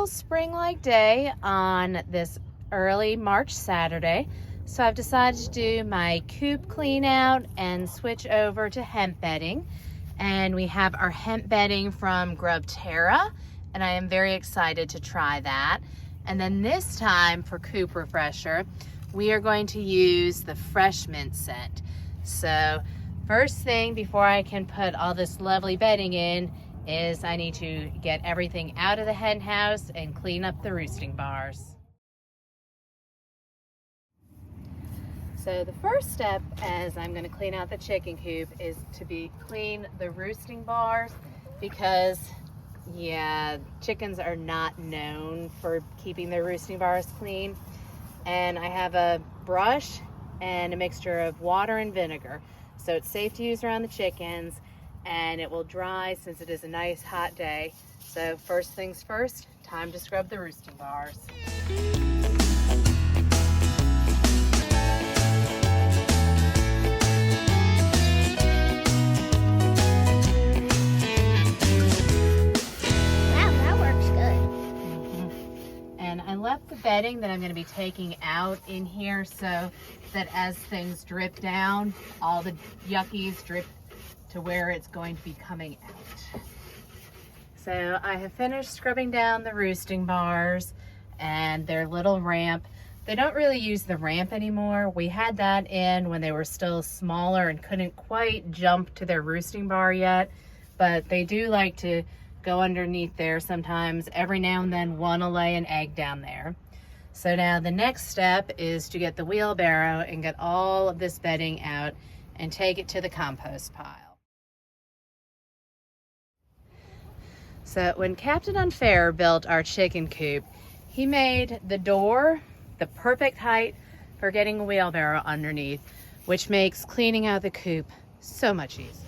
beautiful spring-like day on this early March Saturday. So I've decided to do my coop clean out and switch over to hemp bedding. And we have our hemp bedding from GrubTerra, and I am very excited to try that. And then this time for Coop Refresher, we are going to use the fresh mint scent. So first thing before I can put all this lovely bedding in is I need to get everything out of the hen house and clean up the roosting bars. So the first step as I'm going to clean out the chicken coop is to clean the roosting bars, because chickens are not known for keeping their roosting bars clean. And I have a brush and a mixture of water and vinegar, so it's safe to use around the chickens, and it will dry since it is a nice hot day. So first things first, time to scrub the roosting bars. I left the bedding that I'm going to be taking out in here so that as things drip down, all the yuckies drip to where it's going to be coming out. So I have finished scrubbing down the roosting bars and their little ramp. They don't really use the ramp anymore. We had that in when they were still smaller and couldn't quite jump to their roosting bar yet, but they do like to go underneath there sometimes. Every now and then one will lay an egg down there. So now the next step is to get the wheelbarrow and get all of this bedding out and take it to the compost pile. So when Captain Unfair built our chicken coop, he made the door the perfect height for getting a wheelbarrow underneath, which makes cleaning out the coop so much easier.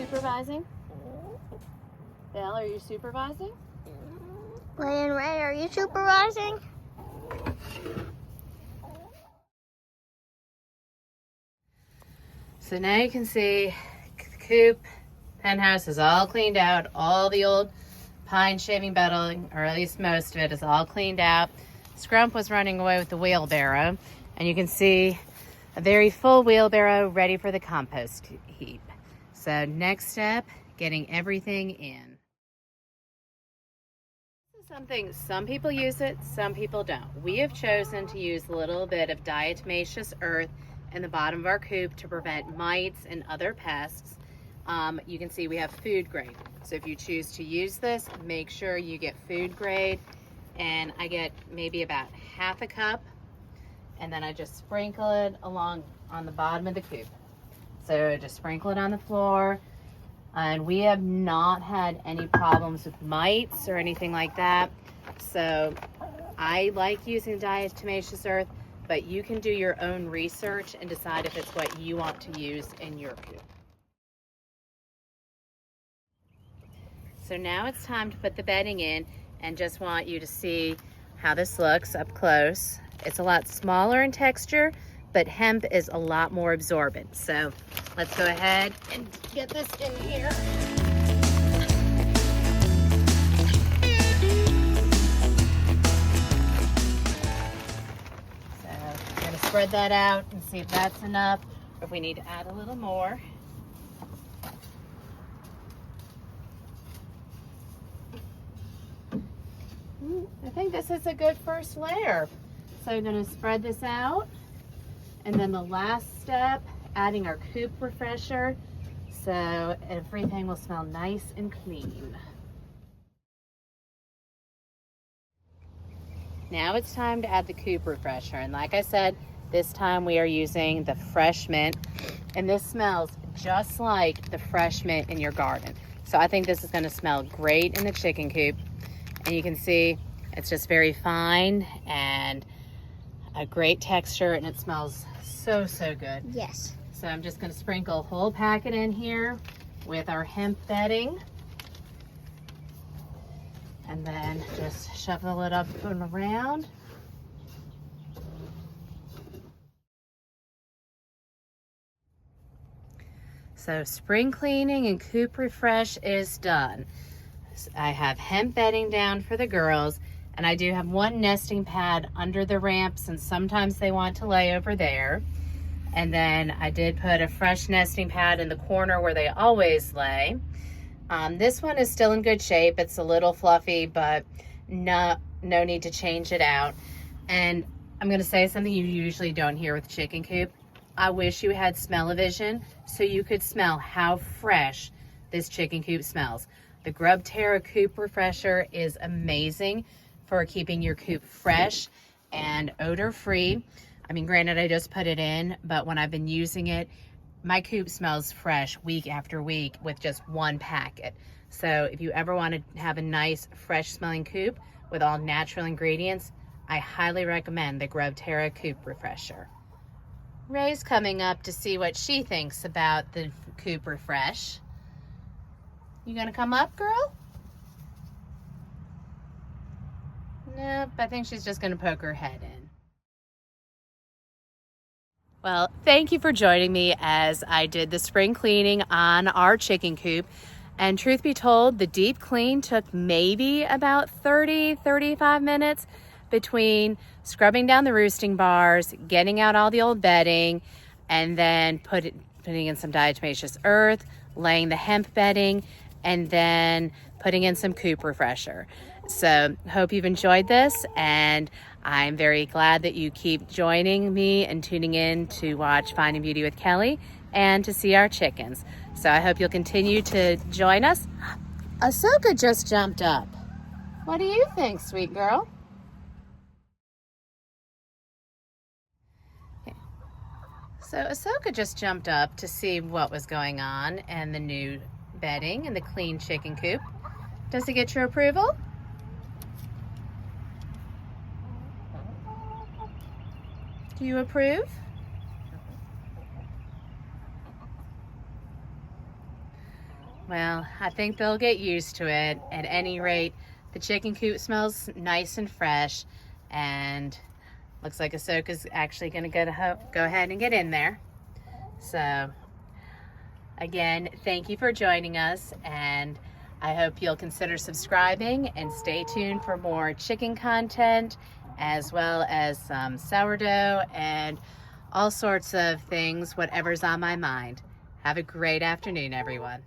Supervising? Belle, are you supervising? Ray and Ray, are you supervising? So now you can see the coop, hen house is all cleaned out. All the old pine shaving bedding, or at least most of it, is all cleaned out. Scrump was running away with the wheelbarrow, and you can see a very full wheelbarrow ready for the compost heap. So next step, getting everything in. This is something, some people use it, some people don't. We have chosen to use a little bit of diatomaceous earth in the bottom of our coop to prevent mites and other pests. You can see we have food grade. So if you choose to use this, make sure you get food grade. And I get maybe about half a cup, and then I just sprinkle it along on the bottom of the coop. So just sprinkle it on the floor, and we have not had any problems with mites or anything like that. So I like using diatomaceous earth, but you can do your own research and decide if it's what you want to use in your coop. So now it's time to put the bedding in, and just want you to see how this looks up close. It's a lot smaller in texture, but hemp is a lot more absorbent. So let's go ahead and get this in here. So I'm gonna spread that out and see if that's enough, or if we need to add a little more. I think this is a good first layer. So I'm gonna spread this out. And then the last step, adding our coop refresher, so everything will smell nice and clean. Now it's time to add the coop refresher, and like I said, this time we are using the fresh mint, and this smells just like the fresh mint in your garden. So I think this is going to smell great in the chicken coop, and you can see it's just very fine, and a great texture and it smells so, so good. Yes. So I'm just going to sprinkle a whole packet in here with our hemp bedding. And then just shovel it up and around. So spring cleaning and coop refresh is done. I have hemp bedding down for the girls, and I do have one nesting pad under the ramps, and sometimes they want to lay over there. And then I did put a fresh nesting pad in the corner where they always lay. This one is still in good shape. It's a little fluffy, but no need to change it out. And I'm gonna say something you usually don't hear with chicken coop. I wish you had smell-o-vision so you could smell how fresh this chicken coop smells. The GrubTerra Coop Refresher is amazing for keeping your coop fresh and odor-free. I mean, granted, I just put it in, but when I've been using it, my coop smells fresh week after week with just one packet. So if you ever want to have a nice, fresh-smelling coop with all natural ingredients, I highly recommend the GrubTerra Coop Refresher. Ray's coming up to see what she thinks about the Coop Refresh. You gonna come up, girl? Nope, I think she's just gonna poke her head in. Well, thank you for joining me as I did the spring cleaning on our chicken coop. And truth be told, the deep clean took maybe about 30-35 minutes between scrubbing down the roosting bars, getting out all the old bedding, and then putting in some diatomaceous earth, laying the hemp bedding, and then putting in some coop refresher. So hope you've enjoyed this, and I'm very glad that you keep joining me and tuning in to watch Finding Beauty with Kelly and to see our chickens. So I hope you'll continue to join us. Ahsoka just jumped up. What do you think, sweet girl? So Ahsoka just jumped up to see what was going on and the new bedding and the clean chicken coop. Does it get your approval? Do you approve? Well, I think they'll get used to it. At any rate, the chicken coop smells nice and fresh, and looks like Ahsoka's actually going to go ahead and get in there. So, again, thank you for joining us, and I hope you'll consider subscribing and stay tuned for more chicken content, as well as some sourdough and all sorts of things, whatever's on my mind. Have a great afternoon, everyone.